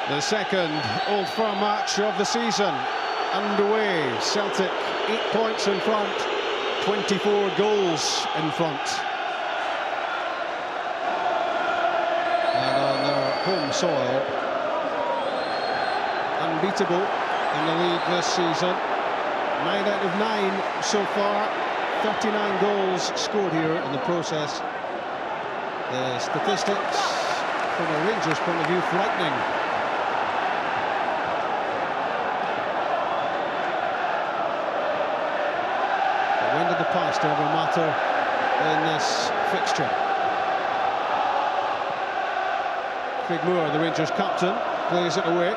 The second Old Firm match of the season underway. Celtic 8 points in front, 24 goals in front. And on their home soil, unbeatable in the league this season. 9 out of 9 so far, 39 goals scored here in the process. The statistics from a Rangers point of view frightening. But when did the past ever matter in this fixture? Craig Moore, the Rangers captain, plays it away.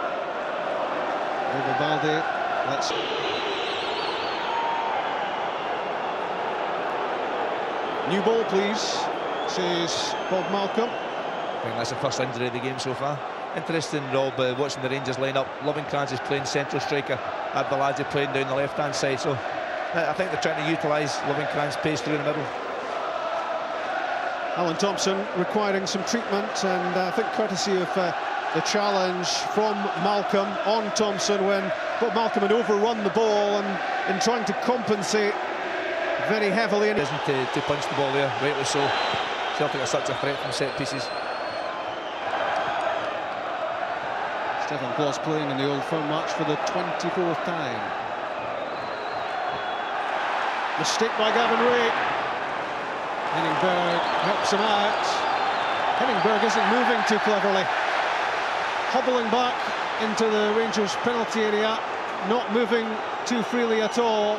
Over Balde, let's... New ball, please, says Bob Malcolm. I think that's the first injury of the game so far. Interesting, Rob, watching the Rangers line up. Loving-Krantz is playing central striker, Arbaladze playing down the left-hand side. So I think they're trying to utilise Loving-Krantz pace through the middle. Alan Thompson requiring some treatment, and I think courtesy of the challenge from Malcolm on Thompson when Bob Malcolm had overrun the ball and in trying to compensate very heavily. It isn't to punch the ball there, rightly so. Celtic are such a threat from set pieces. Stefan Kloss playing in the Old Firm match for the 24th time. Mistake by Gavin Ray. Henningberg helps him out. Henningberg isn't moving too cleverly. Hobbling back into the Rangers penalty area, not moving too freely at all.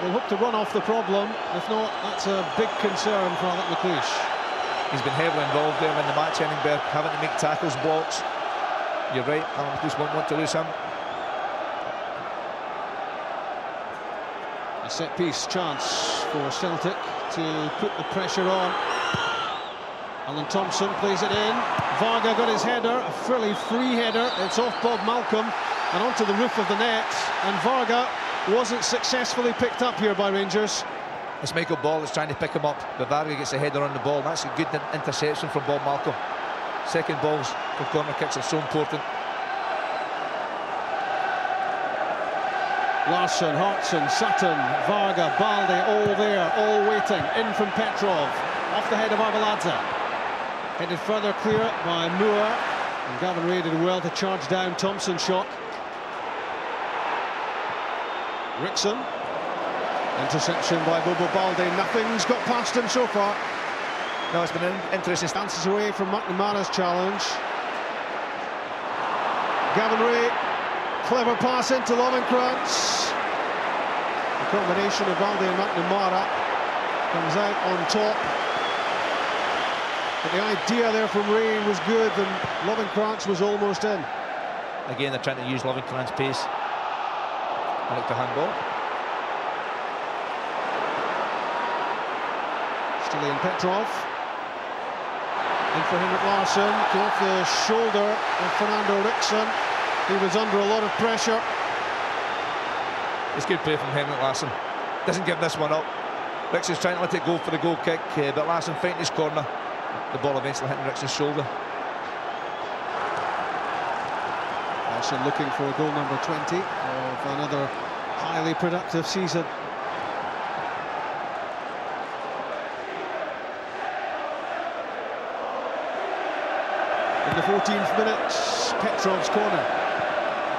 They'll hope to run off the problem. If not, that's a big concern for Alec McLeish. He's been heavily involved there in the match, Henningberg, having to make tackles, blocks. You're right, Alan McLeish won't want to lose him. A set-piece chance for Celtic to put the pressure on. Alan Thompson plays it in. Varga got his header, a fairly free header. It's off Bob Malcolm and onto the roof of the net. And Varga wasn't successfully picked up here by Rangers. It's Michael Ball that's trying to pick him up, but Varga gets a header on the ball. That's a good interception from Bob Malcolm. Second balls from corner kicks are so important. Larsson, Hartson, Sutton, Varga, Balde, all there, all waiting. In from Petrov, off the head of Arbaladze. Headed further clear by Moore. And Gavin Ray did well to charge down Thompson's shot. Rickson. Interception by Bobo Balde. Nothing's got past him so far. No, it's been an interesting stances away from McNamara's challenge. Gavin Ray, clever pass into Loving-Krantz. The combination of Balde and McNamara comes out on top. But the idea there from Ray was good, and Loving-Krantz was almost in. Again, they're trying to use Loving-Krantz pace. I like the handball. Still in Petrov. In for Henrik Larsson, came off the shoulder of Fernando Rickson. He was under a lot of pressure. It's good play from Henrik Larsson. Doesn't give this one up. Rickson's trying to let it go for the goal kick, but Larsson fighting his corner. The ball eventually hitting Rickson's shoulder. Larsson looking for goal number 20 of another highly productive season. In the 14th minute, Petrov's corner.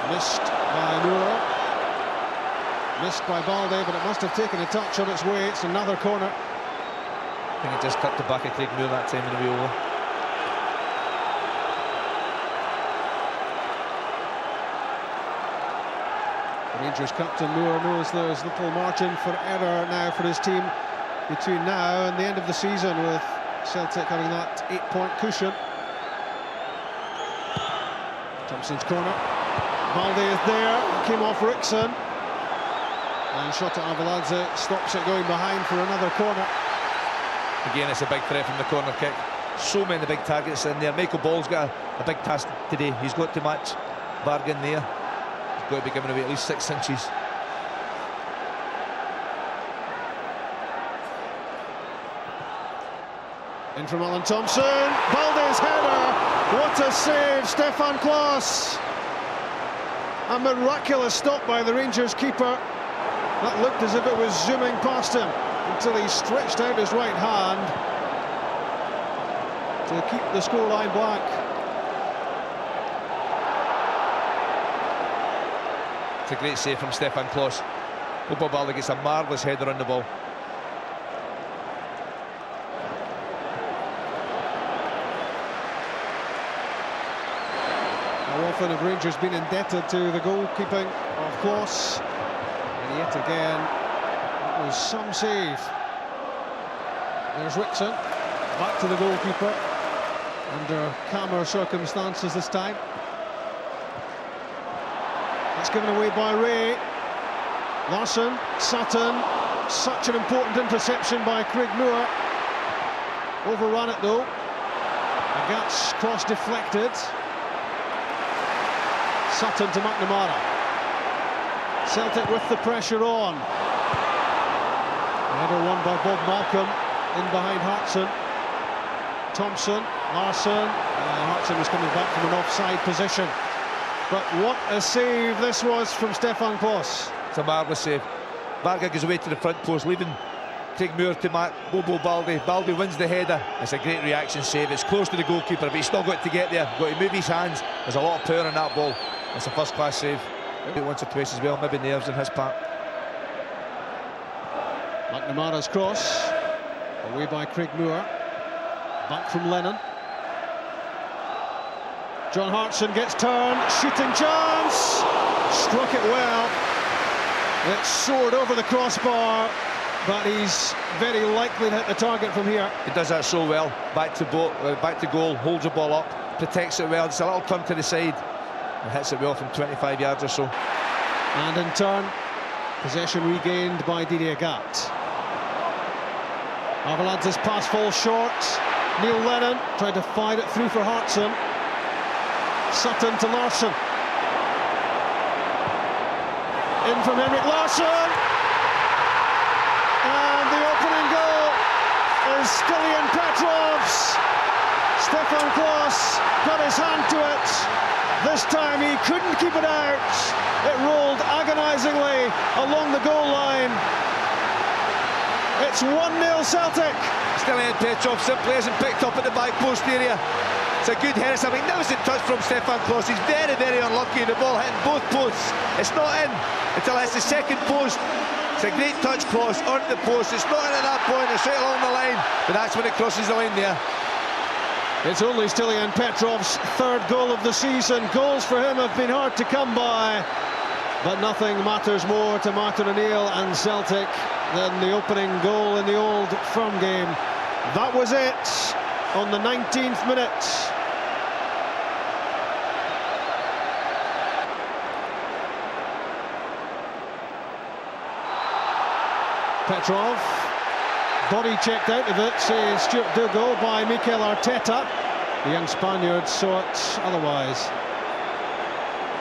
Missed by Moore. Missed by Balde, but it must have taken a touch on its way. It's another corner. I think it just cut the back of Craig Moore that time and away over. Rangers captain Moore knows there's little margin for error now for his team between now and the end of the season, with Celtic having that 8-point cushion. Thompson's corner. Balde is there, came off Rickson. And shot at Arbaladze, stops it going behind for another corner. Again, it's a big threat from the corner kick. So many big targets in there. Michael Ball's got a big task today. He's got to match Varga in there. He's got to be giving away at least 6 inches. In from Alan Thompson, Balde's header, what a save, Stefan Klos. A miraculous stop by the Rangers keeper. That looked as if it was zooming past him until he stretched out his right hand to keep the scoreline blank. It's a great save from Stefan Klos. Bobo Balde gets a marvellous header on the ball. How often have Rangers been indebted to the goalkeeping of Klos? And yet again, it was some save. There's Rickson, back to the goalkeeper, under calmer circumstances this time. It's given away by Ray. Larsson, Sutton, such an important interception by Craig Moore. Overrun it though. Agat's cross deflected. Sutton to McNamara. Celtic with the pressure on. Header won by Bob Malcolm, in behind Hartson. Thompson, Larsson, Hartson was coming back from an offside position. But what a save this was from Stefan Klos. It's a marvellous save. Varga goes away to the front post, leaving Craig Moore to mark Bobo Balde. Balde wins the header. It's a great reaction save. It's close to the goalkeeper, but he's still got to get there. Got to move his hands. There's a lot of power in that ball. It's a first-class save. Maybe once or twice as well, maybe nerves on his part. McNamara's cross, away by Craig Moore. Back from Lennon. John Hartson gets turned, shooting chance, struck it well. It soared over the crossbar, but he's very likely to hit the target from here. He does that so well. Back to goal, holds the ball up, protects it well. Just a little turn to the side, and hits it well from 25 yards or so. And in turn, possession regained by Didier Agat. Avalanche's pass falls short. Neil Lennon tried to fire it through for Hartson. Sutton to Larsson. In from Henrik Larsson. And the opening goal is Stilian Petrov's. Stefan Klos got his hand to it. This time he couldn't keep it out. It rolled agonisingly along the goal line. It's 1-0 Celtic. Stilian Petrov simply isn't picked up at the back post area. It's a good header. I mean, that was a touch from Stefan Klos. He's very, very unlucky. The ball hitting both posts. It's not in until it's the second post. It's a great touch, Klos, onto the post. It's not in at that point. It's right along the line. But that's when it crosses the line there. It's only Stilian Petrov's third goal of the season. Goals for him have been hard to come by. But nothing matters more to Martin O'Neill and Celtic than the opening goal in the Old Firm game. That was it on the 19th minute. Petrov, body checked out of it, says Stuart Dougal, by Mikel Arteta. The young Spaniard saw it otherwise.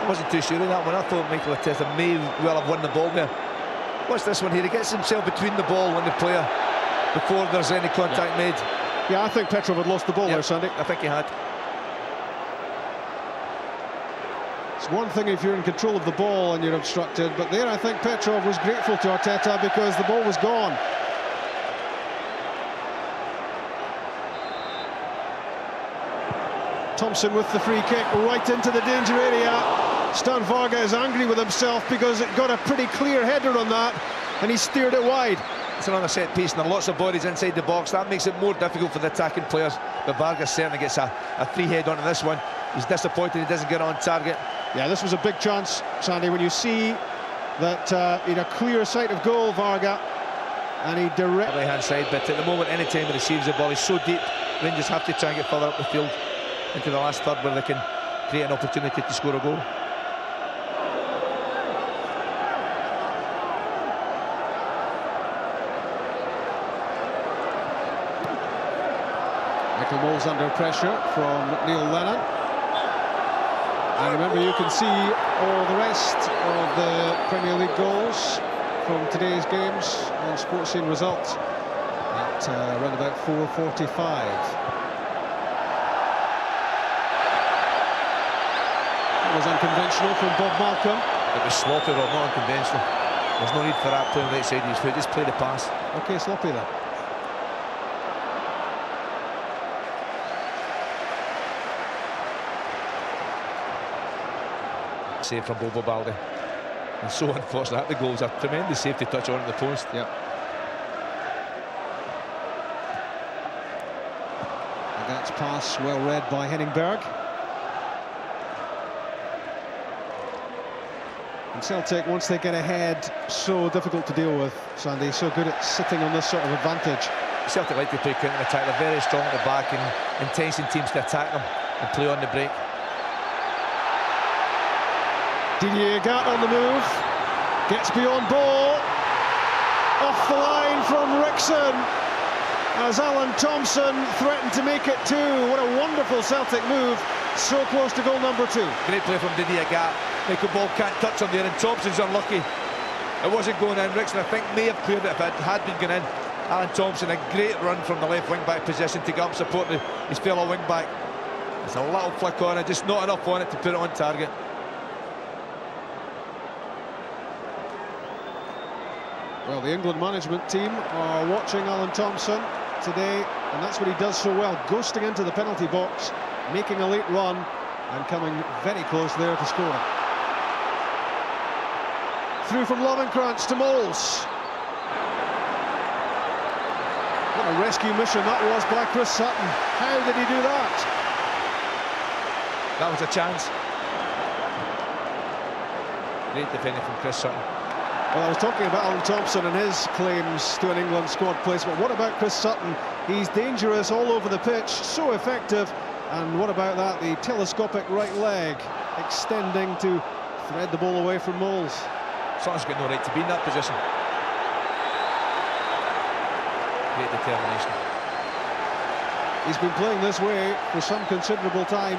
I wasn't too sure of that one. I thought Mikel Arteta may well have won the ball there. Watch this one here. He gets himself between the ball and the player before there's any contact made. Yeah, I think Petrov had lost the ball there, Sandy. I think he had. It's one thing if you're in control of the ball and you're obstructed, but there I think Petrov was grateful to Arteta because the ball was gone. Thompson with the free kick right into the danger area. Stan Varga is angry with himself because it got a pretty clear header on that and he steered it wide. It's another set piece and there are lots of bodies inside the box. That makes it more difficult for the attacking players. But Varga certainly gets a free head onto this one. He's disappointed he doesn't get on target. Yeah, this was a big chance, Sandy, when you see that he had a clear sight of goal, Varga, and he directly... Right hand side, but at the moment, any time he receives the ball, he's so deep, Rangers have to try and get further up the field into the last third where they can create an opportunity to score a goal. Michael Mole's under pressure from Neil Lennon. And remember, you can see all the rest of the Premier League goals from today's games on Sports Scene Results. at around about 4:45. That was unconventional from Bob Malcolm. It was sloppy, Rob, not unconventional. There's no need for that playing right side of his foot. Just play the pass. Okay, sloppy then. Save from Bobo Baldi. And so unfortunate, the goal's a tremendous safety touch on the post. Yep. And that's pass well read by Henningberg. And Celtic, once they get ahead, so difficult to deal with, Sandy, so good at sitting on this sort of advantage. Celtic like to play counter-attack. They're very strong at the back and enticing teams to attack them and play on the break. Didier Gat on the move, gets beyond ball, off the line from Rickson, as Alan Thompson threatened to make it two. What a wonderful Celtic move, so close to goal number 2. Great play from Didier Gat. Michael Ball can't touch him there, and Thompson's unlucky. It wasn't going in. Rickson, I think, may have cleared it if it had been going in. Alan Thompson, a great run from the left wing-back position to get up support his fellow wing-back. There's a little flick on it, just not enough on it to put it on target. Well, the England management team are watching Alan Thompson today, and that's what he does so well, ghosting into the penalty box, making a late run, and coming very close there to scoring. Through from Lovenkrands to Moles. What a rescue mission that was by Chris Sutton. How did he do that? That was a chance. Great defending from Chris Sutton. Well, I was talking about Alan Thompson and his claims to an England squad place, but what about Chris Sutton? He's dangerous all over the pitch, so effective. And what about that? The telescopic right leg extending to thread the ball away from Moles. Sutton's got no right to be in that position. Great determination. He's been playing this way for some considerable time,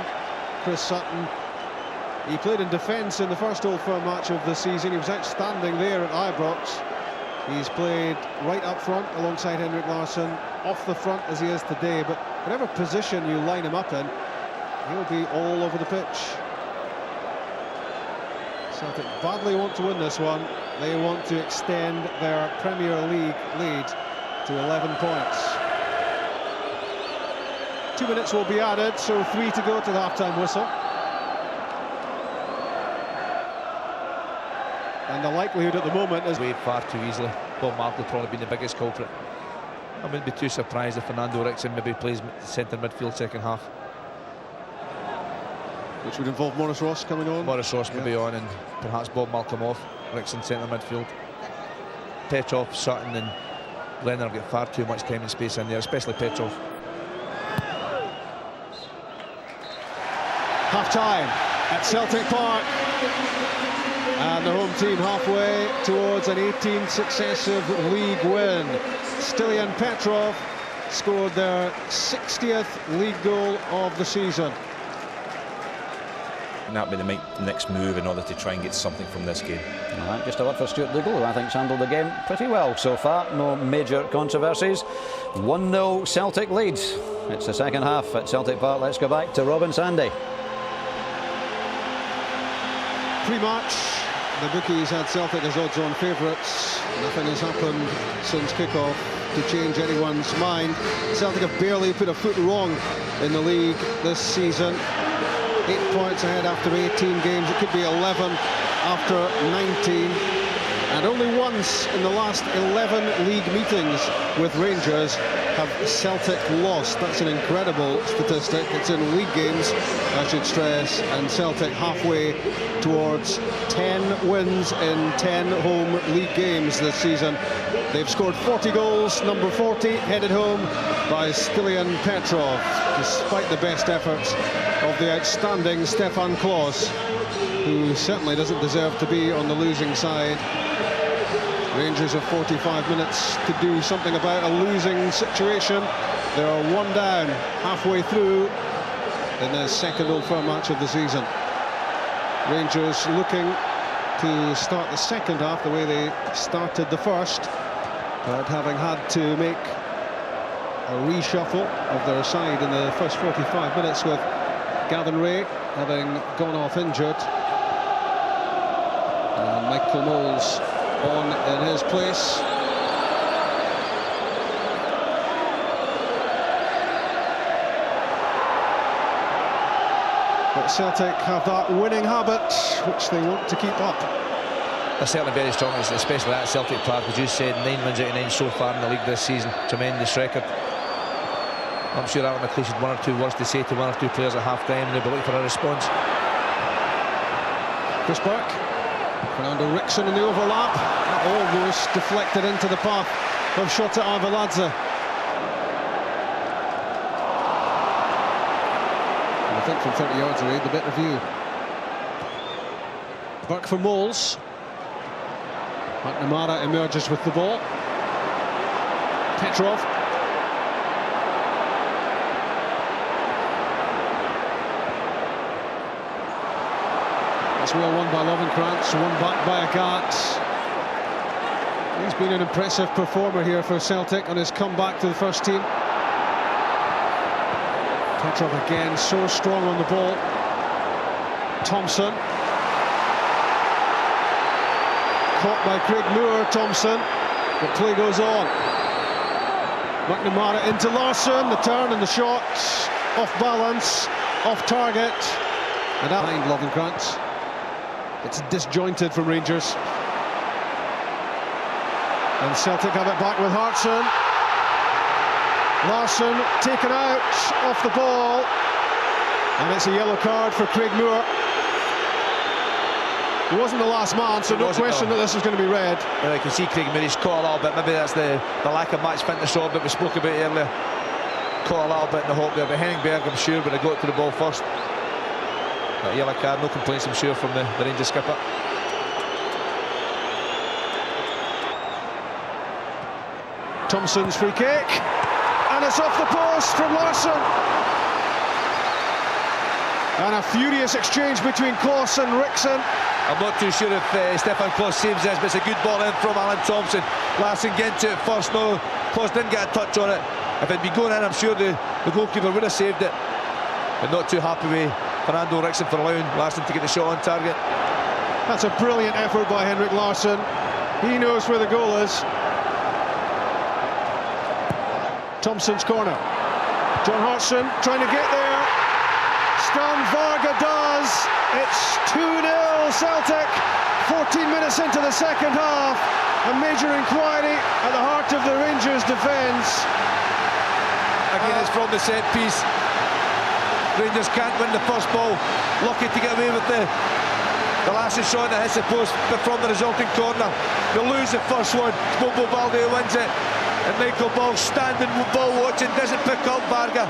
Chris Sutton. He played in defence in the first Old Firm match of the season. He was outstanding there at Ibrox. He's played right up front alongside Henrik Larsson, off the front as he is today, but whatever position you line him up in, he'll be all over the pitch. Celtic badly want to win this one. They want to extend their Premier League lead to 11 points. 2 minutes will be added, so 3 to go to the half-time whistle. And the likelihood at the moment is... Way far too easily. Bob Markle probably been the biggest culprit. I wouldn't be too surprised if Fernando Rickson maybe plays centre midfield second half. Which would involve Maurice Ross coming on. Maurice Ross could be on, and perhaps Bob Malcolm off. Rickson centre midfield. Petrov, Sutton and Leonard have got far too much time and space in there, especially Petrov. Half-time at Celtic Park. And the home team halfway towards an 18th successive league win. Stilian Petrov scored their 60th league goal of the season. And that'll be the next move in order to try and get something from this game. All right, just a word for Stuart Dougal, who I think's handled the game pretty well so far. No major controversies. 1-0 Celtic leads. It's the second half at Celtic Park. Let's go back to Robin Sandy. Pre-match, the bookies had Celtic as odds-on favourites. Nothing has happened since kick-off to change anyone's mind. Celtic have barely put a foot wrong in the league this season. 8 points ahead after 18 games. It could be 11 after 19. And only once in the last 11 league meetings with Rangers have Celtic lost. That's an incredible statistic. It's in league games, I should stress, and Celtic halfway towards 10 wins in 10 home league games this season. They've scored 40 goals, number 40 headed home by Stilian Petrov, despite the best efforts of the outstanding Stefan Klos, who certainly doesn't deserve to be on the losing side. Rangers have 45 minutes to do something about a losing situation. They are one down halfway through in their second Old Firm match of the season. Rangers looking to start the second half the way they started the first, but having had to make a reshuffle of their side in the first 45 minutes, with Gavin Ray having gone off injured and Michael Moles on in his place. But Celtic have that winning habit which they want to keep up. They're certainly very strong, especially at Celtic Park. As you said, 9 wins out of 9 so far in the league this season. Tremendous record. I'm sure Alan McLeish had 1 or 2 words to say to 1 or 2 players at half-time, and they'll be looking for a response. Chris Burke, Fernando Rickson in the overlap, almost deflected into the path of Shota Arveladze. And I think from 30 yards away, the better view. Burke for Moles. McNamara emerges with the ball. Petrov. It's well won by Lovenkrantz, won back by Agat. He's been an impressive performer here for Celtic on his comeback to the first team. Petrov again so strong on the ball. Thompson. Caught by Craig Moore, Thompson. The play goes on. McNamara into Larsson, the turn and the shot. Off balance, off target. And out behind Lovenkrantz. It's disjointed from Rangers. And Celtic have it back with Hartson. Larsson taken out off the ball. And it's a yellow card for Craig Moore. He wasn't the last man, so no question that this is going to be red. Well, I can see Craig Moore, he's caught a little bit. Maybe that's the lack of match fitness on that we spoke about earlier. Caught a little bit in the hop there. But Henningberg, I'm sure, would have got to the ball first. But yellow card, no complaints, I'm sure, from the Rangers skipper. Thompson's free kick, and it's off the post from Larsson. And a furious exchange between Kloss and Rickson. I'm not too sure if Stefan Kloss saves this, but it's a good ball in from Alan Thompson. Larsson getting to it first. No, Kloss didn't get a touch on it. If it'd been going in, I'm sure the goalkeeper would have saved it. But not too happy with Fernando Rickson for allowing Larsson to get the shot on target. That's a brilliant effort by Henrik Larsson. He knows where the goal is. Thompson's corner. John Hartson trying to get there. Stan Varga does. It's 2-0 Celtic. 14 minutes into the second half. A major inquiry at the heart of the Rangers' defence. Again, it's from the set piece. Rangers can't win the first ball. Lucky to get away with the last shot that hits the post, but from the resulting corner, they'll lose the first one. Bobo Balde wins it, and Michael Ball standing ball watching, doesn't pick up Varga.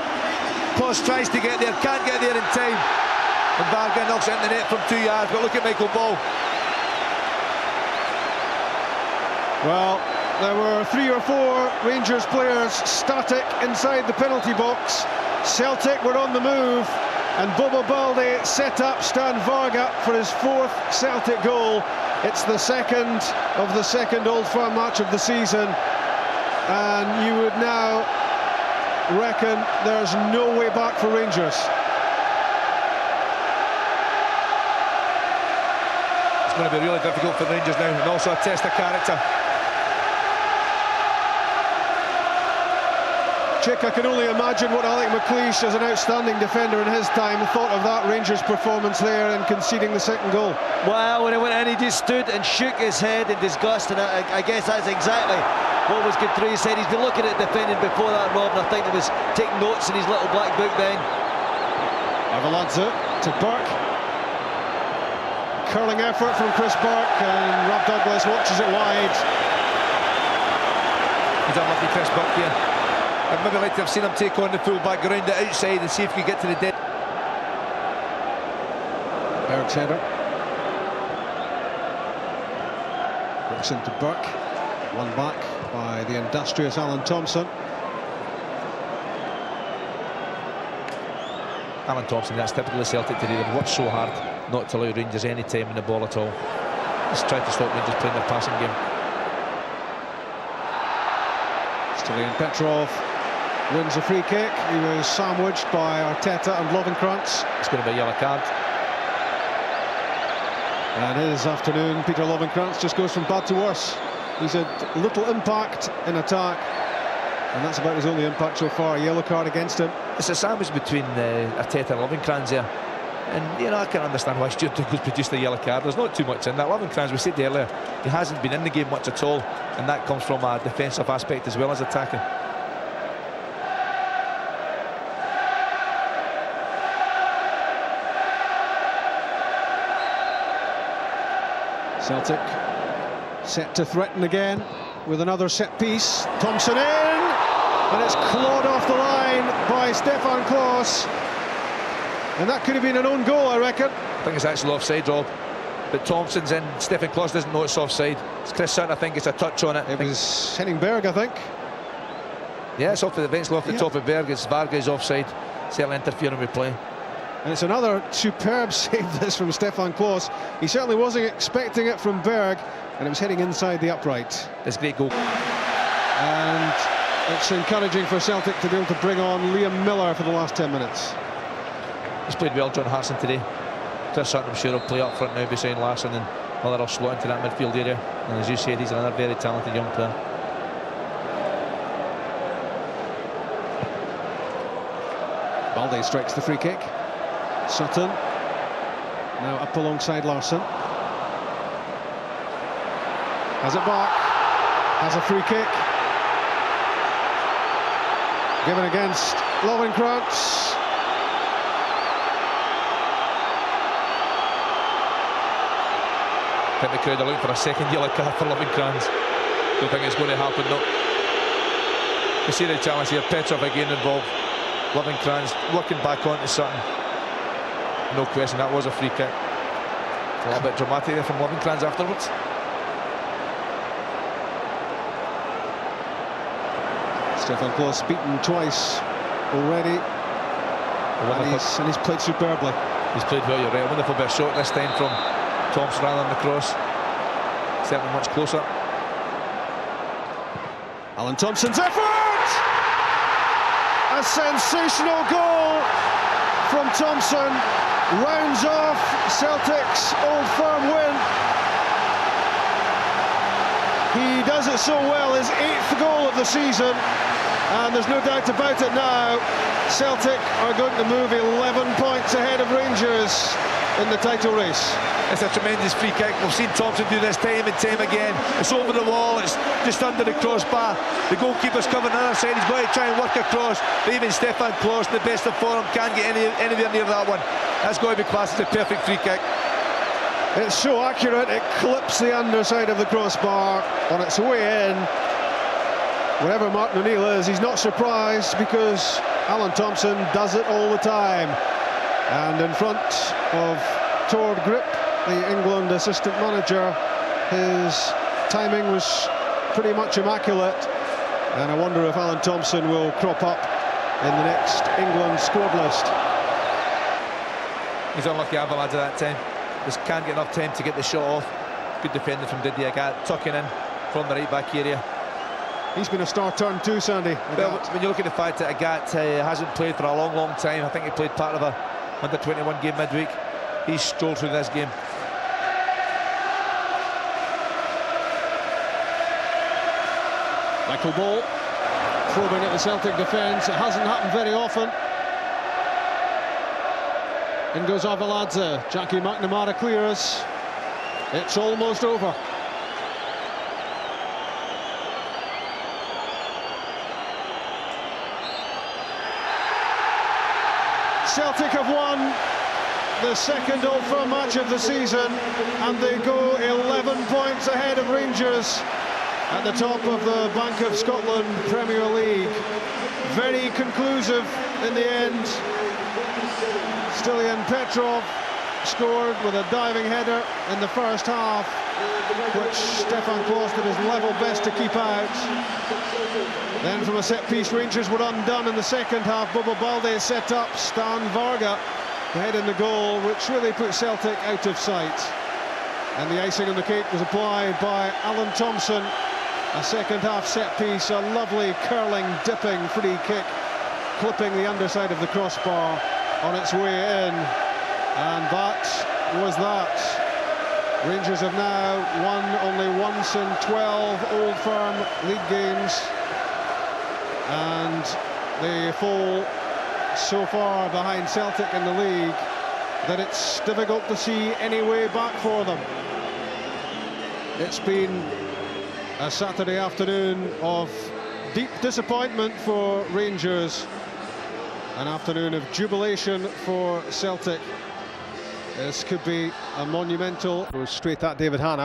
Kloss tries to get there, can't get there in time, and Varga knocks it in the net from 2 yards. But look at Michael Ball. Well, there were 3 or 4 Rangers players static inside the penalty box. Celtic were on the move, and Bobo Balde set up Stan Varga for his 4th Celtic goal. It's the second of the second Old Firm match of the season, and you would now reckon there's no way back for Rangers. It's going to be really difficult for Rangers now, and also a test of character. Chick, I can only imagine what Alec McLeish, as an outstanding defender in his time, thought of that Rangers performance there and conceding the second goal. Well, when he went in, he just stood and shook his head in disgust, and I guess that's exactly what was good through his head. He's been looking at defending before that, Rob, and I think he was taking notes in his little black book then. Arveladze to Burke. Curling effort from Chris Burke, and Rob Douglas watches it wide. He's unlucky, Chris Burke here. I'd maybe like to have seen him take on the full-back, around the outside and see if he could get to the dead. Berg's header. Rickson to Burke. Won back by the industrious Alan Thompson. Alan Thompson, that's typically Celtic today. They've worked so hard not to allow Rangers any time in the ball at all. Just tried to stop Rangers playing their passing game. Still in Petrov. wins the free kick. He was sandwiched by Arteta and Lovenkrantz. It's going to be a yellow card. And his afternoon, Peter Lovenkrantz, just goes from bad to worse. He's had little impact in attack, and that's about his only impact so far. A yellow card against him. It's a sandwich between Arteta and Lovenkrantz there. And, you know, I can understand why Stuart Douglas produced a yellow card. There's not too much in that. Lovenkrantz, we said earlier, he hasn't been in the game much at all, and that comes from a defensive aspect as well as attacking. Celtic set to threaten again with another set piece. Thompson in, and it's clawed off the line by Stefan Klos. And that could have been an own goal, I reckon. I think it's actually offside, Rob. But Thompson's in, Stefan Klos doesn't know it's offside. It's Chris Sutton, I think it's a touch on it. It was hitting Berg, I think. Yeah, it's eventually off the top of Berg. It's Varga's offside. Certainly interfering with play. And it's another superb save this from Stefan Klos. He certainly wasn't expecting it from Berg, and it was heading inside the upright. It's a great goal. And it's encouraging for Celtic to be able to bring on Liam Miller for the last 10 minutes. He's played well, John Hartson, today. Chris Sutton, I'm sure, will play up front now beside Larsson, and Miller will slot into that midfield area. And as you said, he's another very talented young player. Balde strikes the free kick. Sutton now up alongside Larsson. Has it back. Has a free kick. Given against Lovenkrantz. I think the crowd are looking for a second yellow card for Lovenkrantz. Don't think it's going to happen, no. You see the challenge here, Petrov again involved. Lovenkrantz working back onto Sutton. No question, that was a free kick. A little bit dramatic there from Lovenkrantz afterwards. Stefan Klos beaten twice already, and he's played superbly. He's played well, you're right. A wonderful bit of shot this time from Thompson rather than the cross. Certainly much closer. Alan Thompson's effort! A sensational goal from Thompson. Rounds off Celtic's Old Firm win. He does it so well, his 8th goal of the season, and there's no doubt about it now. Celtic are going to move 11 points ahead of Rangers in the title race. It's a tremendous free kick. We've seen Thompson do this time and time again. It's over the wall, it's just under the crossbar. The goalkeeper's covering the other side. He's going to try and work across. But even Stefan Klos, the best of form, can't get anywhere near that one. That's going to be classed as a perfect free kick. It's so accurate, it clips the underside of the crossbar on its way in. Wherever Martin O'Neill is, he's not surprised because Alan Thompson does it all the time. And in front of Tord Grip, the England assistant manager, his timing was pretty much immaculate. And I wonder if Alan Thompson will crop up in the next England squad list. He's unlucky, Avalad, at that time. Just can't get enough time to get the shot off. Good defending from Didier Agat, tucking in from the right back area. He's been a star turn too, Sandy. Well, when you look at the fact that Agat hasn't played for a long time, I think he played part of a under-21 game midweek. He's strolled through this game. Michael Ball probing at the Celtic defence. It hasn't happened very often. In goes Avaladze. Jackie McNamara clears. It's almost over. Celtic have won the second Old Firm match of the season, and they go 11 points ahead of Rangers at the top of the Bank of Scotland Premier League. Very conclusive in the end. Stilian Petrov scored with a diving header in the first half, which Stefan Klos did his level best to keep out. Then from a set piece, Rangers were undone in the second half. Bobo Balde set up Stan Varga to head in the goal, which really put Celtic out of sight. And the icing on the cake was applied by Alan Thompson A second half set piece, a lovely curling, dipping free kick, clipping the underside of the crossbar on its way in. And that was that. Rangers have now won only once in 12 Old Firm league games, and they fall so far behind Celtic in the league that it's difficult to see any way back for them. It's been a Saturday afternoon of deep disappointment for Rangers, an afternoon of jubilation for Celtic. This could be a monumental. Goes straight at David Hanna.